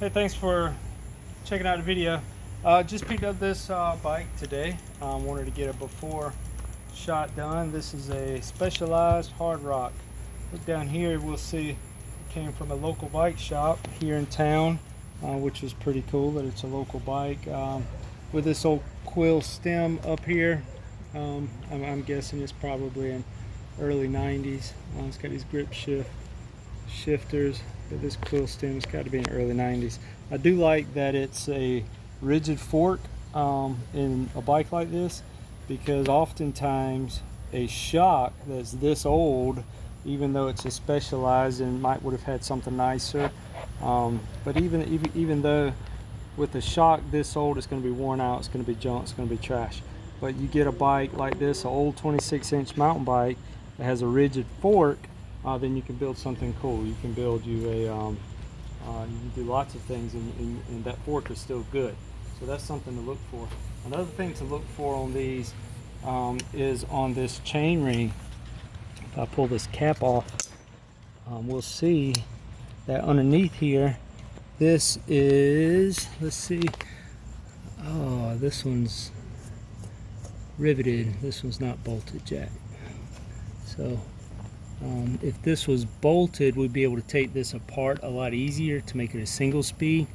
Hey, thanks for checking out the video. Just picked up this bike today. Wanted to get a before shot done. This is a Specialized Hardrock. Look down here, we'll see it came from a local bike shop here in town, which is pretty cool that it's a local bike. With this old quill stem up here, I'm guessing it's probably in early 90s. It's got these grip shifters, but this quill stem has got to be in the early 90s. I do like that it's a rigid fork in a bike like this, because oftentimes a shock that's this old, even though it's a Specialized and might would have had something nicer, but even though with a shock this old, it's going to be worn out, it's going to be junk, it's going to be trash. But you get a bike like this, an old 26-inch mountain bike that has a rigid fork, then you can build something cool. You can build you a you can do lots of things, and that fork is still good. So that's something to look for. Another thing to look for on these is on this chain ring. If I pull this cap off, we'll see that underneath here, this is, let's see, oh, this one's riveted, this one's not bolted jack. So if this was bolted, we'd be able to take this apart a lot easier to make it a single speed.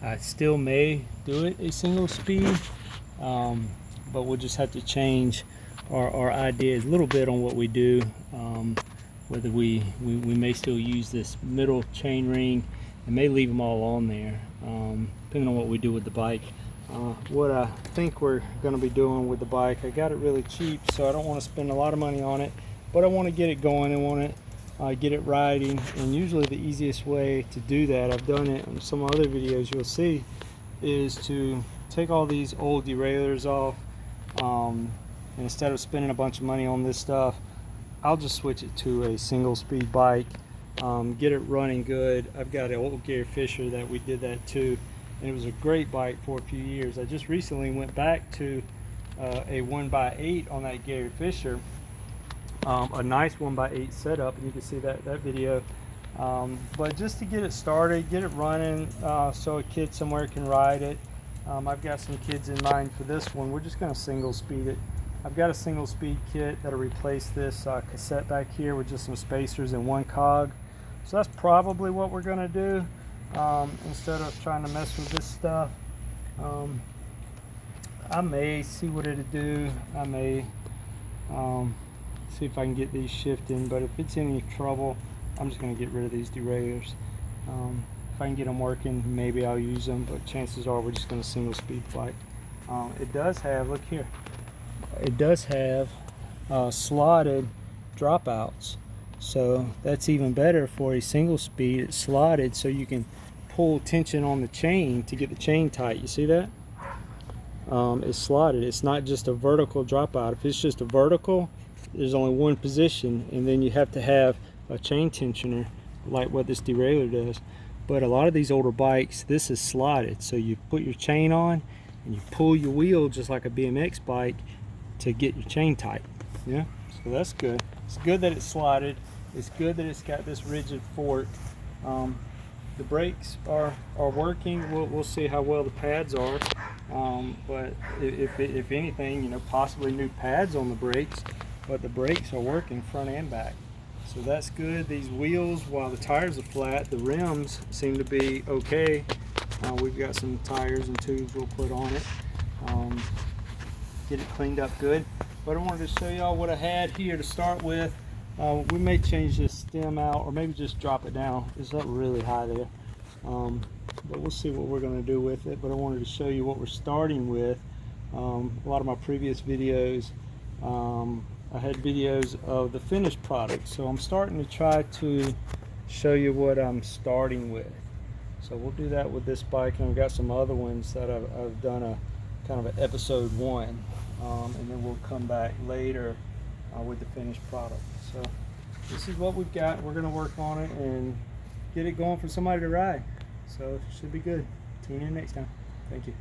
I still may do it a single speed, but we'll just have to change our ideas a little bit on what we do. Whether we may still use this middle chain ring and may leave them all on there, depending on what we do with the bike. What I think we're going to be doing with the bike, I got it really cheap, so I don't want to spend a lot of money on it, but I want to get it going and want to get it riding. And usually the easiest way to do that, I've done it in some other videos you'll see, is to take all these old derailleurs off, and instead of spending a bunch of money on this stuff, I'll just switch it to a single speed bike, get it running good. I've got an old Gary Fisher that we did that too, and it was a great bike for a few years. I just recently went back to a 1x8 on that Gary Fisher, a nice 1x8 setup, and you can see that video. But just to get it started, get it running, so a kid somewhere can ride it. I've got some kids in mind for this one. We're just going to single speed it. I've got a single speed kit that'll replace this cassette back here with just some spacers and one cog. So that's probably what we're going to do, instead of trying to mess with this stuff. I may see what it'll do. I may see if I can get these shifting, but if it's any trouble, I'm just going to get rid of these derailleurs. If I can get them working, maybe I'll use them, but chances are we're just going to single speed bike. It does have, look here, it does have slotted dropouts, so that's even better for a single speed. It's slotted so you can pull tension on the chain to get the chain tight. You see that? It's slotted. It's not just a vertical dropout. If it's just a vertical, there's only one position, and then you have to have a chain tensioner like what this derailleur does. But a lot of these older bikes, this is slotted, so you put your chain on and you pull your wheel just like a BMX bike to get your chain tight. Yeah, so that's good. It's good that it's slotted. It's good that it's got this rigid fork. The brakes are working. We'll see how well the pads are, but if anything, you know, possibly new pads on the brakes, but the brakes are working front and back, so that's good. These wheels, while the tires are flat, the rims seem to be okay. We've got some tires and tubes we'll put on it, get it cleaned up good. But I wanted to show y'all what I had here to start with. We may change this stem out, or maybe just drop it down. It's up really high there, but we'll see what we're going to do with it. But I wanted to show you what we're starting with. A lot of my previous videos, I had videos of the finished product, so I'm starting to try to show you what I'm starting with. So we'll do that with this bike, and I've got some other ones that I've done a kind of an episode 1, and then we'll come back later with the finished product. So this is what we've got. We're going to work on it and get it going for somebody to ride, so it should be good. Tune in next time. Thank you.